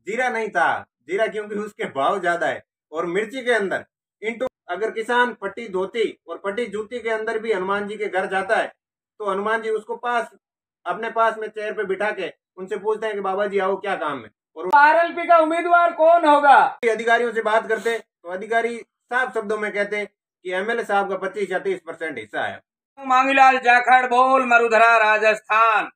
जीरा नहीं था। जीरा क्योंकि उसके भाव ज्यादा है। और मिर्ची के अंदर इंटू अगर किसान फटी धोती और फटी जूती के अंदर भी हनुमान जी के घर जाता है तो हनुमान जी उसको अपने पास में चेयर पे बिठा के उनसे पूछते हैं कि बाबा जी आओ क्या काम है। और आरएलपी का उम्मीदवार कौन होगा? अधिकारियों से बात करते तो अधिकारी साफ शब्दों में कहते कि एमएलए साहब का 25 या 30% हिस्सा है। मांगीलाल जाखड़ बोल मरुधरा राजस्थान।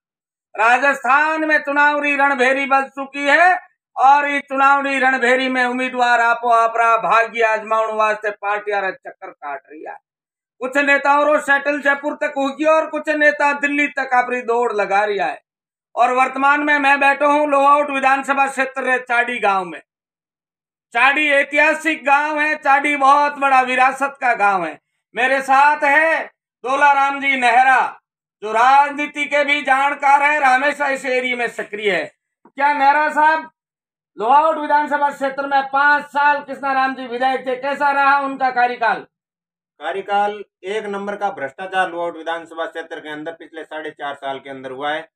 राजस्थान में चुनावी रणभेरी बज चुकी है और इस चुनावी रणभेरी में उम्मीदवार आपो आपरा भाग्य आजमाउण वास्ते पार्टियां चक्कर काट रही है। कुछ नेताओं रो सेटल जयपुर तक होगी और कुछ नेता दिल्ली तक अपनी दौड़ लगा रही है। और वर्तमान में मैं बैठा हूं लोहाउट विधानसभा क्षेत्र चाड़ी गांव में। चाड़ी ऐतिहासिक गांव है। चाड़ी बहुत बड़ा विरासत का गांव है। मेरे साथ है दोलाराम जी नेहरा जो राजनीति के भी जानकार है, हमेशा इस एरिया में सक्रिय है। क्या नेहरा साहब लोहाउट विधानसभा क्षेत्र में 5 साल कृष्णाराम जी विधायक थे, कैसा रहा उनका कार्यकाल? कार्यकाल एक नंबर का भ्रष्टाचार लोहाउट विधानसभा क्षेत्र के अंदर पिछले 4.5 साल के अंदर हुआ है।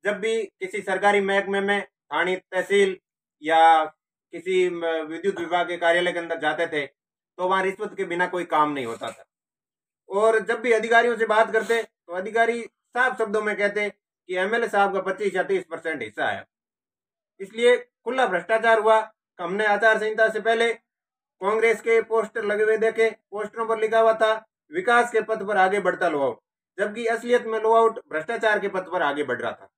जब भी किसी सरकारी महकमे में थानी तहसील या किसी विद्युत विभाग के कार्यालय के अंदर जाते थे तो वहां रिश्वत के बिना कोई काम नहीं होता था। और जब भी अधिकारियों से बात करते तो अधिकारी साफ शब्दों में कहते कि एमएलए साहब का 25 या 30% हिस्सा है। इसलिए खुला भ्रष्टाचार हुआ। हमने आचार संहिता से पहले कांग्रेस के पोस्टर लगे हुए देखे, पोस्टरों पर लिखा हुआ था विकास के पथ पर आगे बढ़ता लोहाउट, जबकि असलियत में लोहाउट भ्रष्टाचार के पथ पर आगे बढ़ रहा था।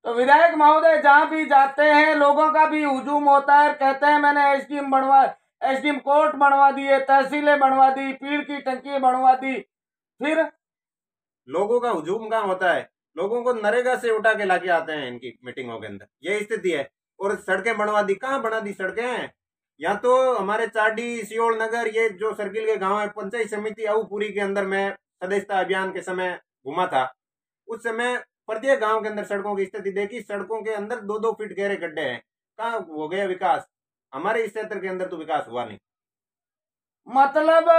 तो विधायक महोदय जहाँ भी जाते हैं लोगों का भी हुजूम होता है, कहते हैं मैंने एसडीएम कोर्ट बनवा दिए, तहसीलें बनवा दी, पीड़ की टंकी बनवा दी। फिर लोगों का हुजूम कहाँ होता है? लोगों को नरेगा से उठा के लाके आते हैं इनकी मीटिंगों के अंदर, ये स्थिति है। और सड़कें बनवा दी, कहाँ बना दी सड़कें? या तो हमारे चाडी सियोल नगर ये जो सर्किल के गांव है, पंचायत समिति अवपुरी के अंदर मैं सदस्यता अभियान के समय घुमा था। उस समय प्रत्येक गांव के अंदर सड़कों की स्थिति देखी, सड़कों के अंदर 2-2 फीट गहरे गड्ढे हैं। कहाँ हो गया विकास? हमारे इस क्षेत्र के अंदर तो विकास हुआ नहीं। मतलब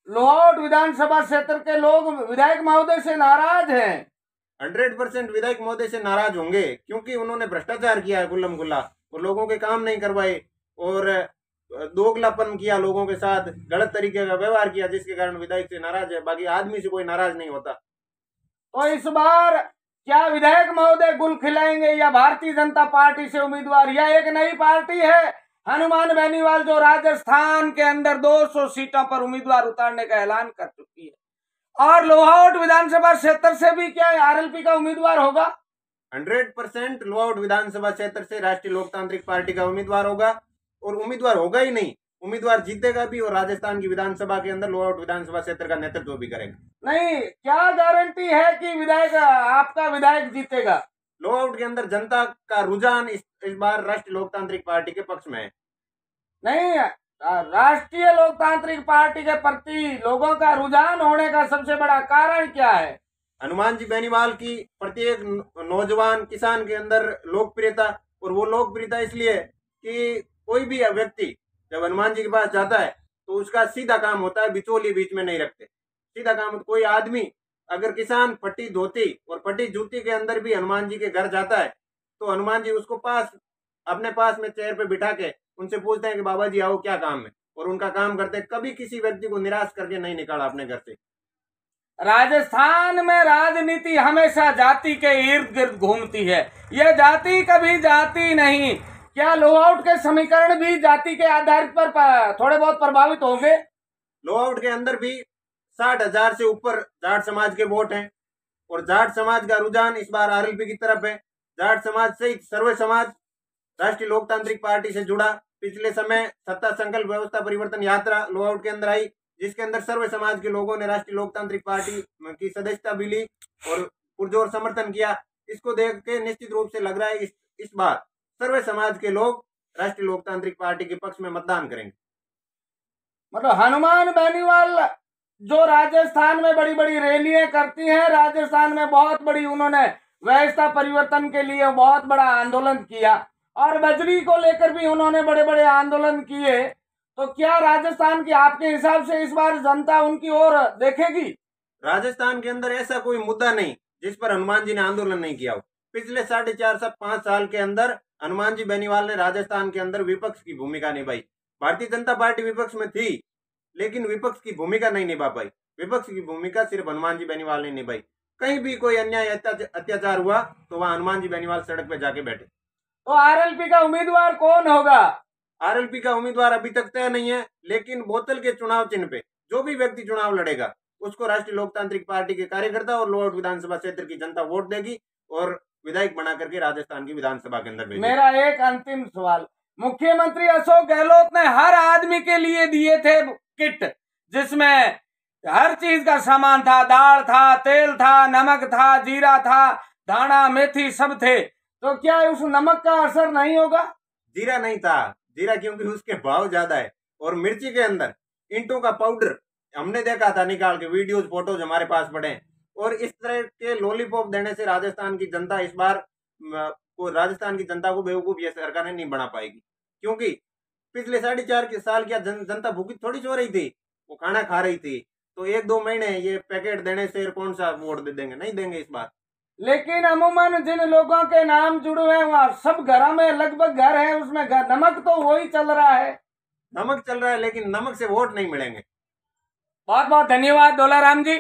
लोहाउट विधानसभा क्षेत्र के लोग विधायक महोदय से नाराज हैं। 100% विधायक महोदय से नाराज होंगे क्योंकि उन्होंने भ्रष्टाचार किया है खुल्लम खुल्ला और लोगों के काम नहीं करवाए और दोगलापन किया, लोगों के साथ गलत तरीके का व्यवहार किया, जिसके कारण विधायक से नाराज है। बाकी आदमी से कोई नाराज नहीं होता। तो इस बार क्या विधायक महोदय गुल खिलाएंगे या भारतीय जनता पार्टी से उम्मीदवार या एक नई पार्टी है हनुमान बेनीवाल जो राजस्थान के अंदर 200 सीटों पर उम्मीदवार उतारने का ऐलान कर चुकी है? और लोहाउट विधानसभा क्षेत्र से भी क्या आरएलपी का उम्मीदवार होगा? 100% लोहाउट विधानसभा क्षेत्र से राष्ट्रीय लोकतांत्रिक पार्टी का उम्मीदवार होगा। और उम्मीदवार होगा ही नहीं, उम्मीदवार जीतेगा भी और राजस्थान की विधानसभा के अंदर लोहाउट विधानसभा क्षेत्र का नेतृत्व भी करेगा। नहीं, क्या गारंटी है कि विधायक आपका विधायक जीतेगा? लोहाउट के अंदर जनता का रुझान इस बार राष्ट्रीय लोकतांत्रिक पार्टी के पक्ष में है। नहीं, राष्ट्रीय लोकतांत्रिक पार्टी के प्रति लोगों का रुझान होने का सबसे बड़ा कारण क्या है? हनुमान जी बेनीवाल की प्रत्येक नौजवान किसान के अंदर लोकप्रियता, और वो लोकप्रियता इसलिए कि कोई भी व्यक्ति जब हनुमान जी के पास जाता है तो उसका सीधा काम होता है, बिचौलिए बीच में नहीं रखते, सीधा काम। कोई आदमी अगर किसान फटी धोती और फटी जूती के अंदर भी हनुमान जी के घर जाता है तो हनुमान जी उसको अपने पास में चेयर पे बिठा के उनसे पूछते हैं कि बाबा जी आओ क्या काम है, और उनका काम करते। कभी किसी व्यक्ति को निराश करके नहीं निकाला अपने घर से। राजस्थान में राजनीति हमेशा जाति के इर्द गिर्द घूमती है, यह जाति कभी जाती नहीं। क्या लोहाउट के समीकरण भी जाति के आधार पर थोड़े बहुत प्रभावित होंगे? लोहाउट के अंदर भी 60,000 से ऊपर जाट समाज के वोट हैं और जाट समाज का रुझान इस बार आरएलपी की तरफ है। जाट समाज सहित सर्वे समाज राष्ट्रीय लोकतांत्रिक पार्टी से जुड़ा। पिछले समय सत्ता संकल्प व्यवस्था परिवर्तन यात्रा लोहाउट के अंदर आई, जिसके अंदर सर्वे समाज के लोगों ने राष्ट्रीय लोकतांत्रिक पार्टी की सदस्यता भी ली और पुरजोर समर्थन किया। इसको देख के निश्चित रूप से लग रहा है इस बार सर्वे समाज के लोग राष्ट्रीय लोकतांत्रिक पार्टी के पक्ष में मतदान करेंगे। मतलब हनुमान बेनीवाल जो राजस्थान में बड़ी बड़ी रैलियां करती हैं, राजस्थान में बहुत बड़ी उन्होंने व्यवस्था परिवर्तन के लिए बहुत बड़ा आंदोलन किया और बजरी को लेकर भी उन्होंने बड़े बड़े आंदोलन किए। तो क्या राजस्थान की आपके हिसाब से इस बार जनता उनकी ओर देखेगी? राजस्थान के अंदर ऐसा कोई मुद्दा नहीं जिस पर हनुमान जी ने आंदोलन नहीं किया हो। पिछले 4.5 से 5 साल के अंदर हनुमान जी बेनीवाल ने राजस्थान के अंदर विपक्ष की भूमिका निभाई। भारतीय जनता पार्टी विपक्ष में थी, लेकिन विपक्ष की भूमिका नहीं निभा पाई। विपक्ष की भूमिका सिर्फ हनुमान जी बेनीवाल ने निभाई। कहीं भी कोई अन्याय अत्याचार हुआ तो वहां हनुमान जी बेनीवाल सड़क पे जाके बैठे। तो आरएलपी का उम्मीदवार कौन होगा? आरएलपी का उम्मीदवार अभी तक तय नहीं है, लेकिन बोतल के चुनाव चिन्ह पे जो भी व्यक्ति चुनाव लड़ेगा उसको राष्ट्रीय लोकतांत्रिक पार्टी के कार्यकर्ता और लोअर विधानसभा क्षेत्र की जनता वोट देगी और विधायक बना करके राजस्थान की विधानसभा के अंदर भेजेगी। मेरा एक अंतिम सवाल, मुख्यमंत्री अशोक गहलोत ने हर आदमी के लिए दिए थे किट, जिसमें हर चीज का सामान था, दाल था, तेल था, नमक था, जीरा था, दाना मेथी सब थे, तो क्या उस नमक का असर नहीं होगा? जीरा नहीं था, जीरा क्योंकि उसके भाव ज्यादा है, और मिर्ची के अंदर ईंटों का पाउडर हमने देखा था निकाल के, वीडियोज फोटोज हमारे पास पड़े हैं। और इस तरह के लॉलीपॉप देने से राजस्थान की जनता इस बार राजस्थान की जनता को बेवकूफ ये सरकार नहीं बना पाएगी, क्योंकि पिछले 4.5 साल की जनता भूखी थोड़ी सो रही थी, वो खाना खा रही थी। तो 1-2 महीने ये पैकेट देने से कौन सा वोट दे देंगे? नहीं देंगे इस बार। लेकिन अमूमन जिन लोगों के नाम जुड़े हैं वहाँ सब घरों में लगभग घर है, उसमें नमक तो वही चल रहा है। नमक चल रहा है, लेकिन नमक से वोट नहीं मिलेंगे। बहुत बहुत धन्यवाद डोलाराम जी।